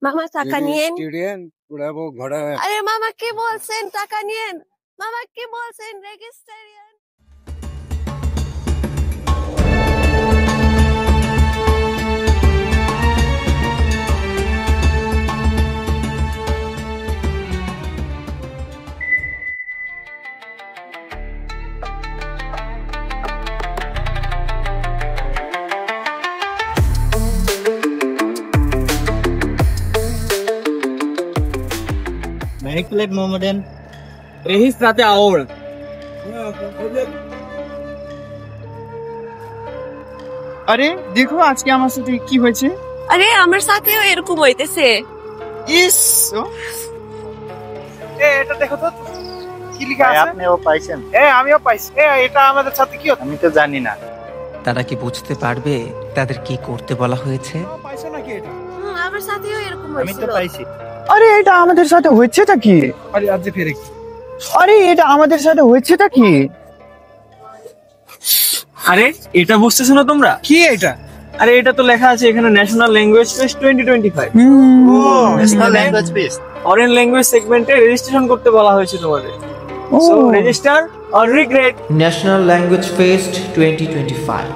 মামা টাকা নিয়েন। স্টুডেন্ট পুরাবো ঘোড়া। আরে মামা কি বলছেন, টাকা নিয়েন। মামা কি বলছেন, রেজিস্ট্রেশন। Make plate Mohammedan. यही साथे और আরে দেখো আজকে আমার সাথে কি হয়েছে। আরে আমার সাথেও এরকম হইতেছে। ইস এটা দেখো তো কি লেখা আছে। আপনিও পাইছেন? আমিও পাইছি। এটা আমাদের সাথে কি হচ্ছে? আমি তো জানি না। তারা কি বুঝতে পারবে তাদের কি করতে বলা হয়েছে? পাইছো নাকি এটা? আমার সাথেও এরকম আমি হইছিল। তো পাইছি। আরে এটা আমাদের সাথে হচ্ছেটা কি? আরে আজ ফেরে কি? আরে এটা আমাদের সাথে হচ্ছেটা কি? আরে এটা বুঝতেছো না তোমরা? কি এটা? আরে এটা তো লেখা আছে এখানে national language test 2025 national language test foreign language সেগমেন্টে রেজিস্ট্রেশন করতে বলা হয়েছে তোমাদের। So register or regret. National language fest 2025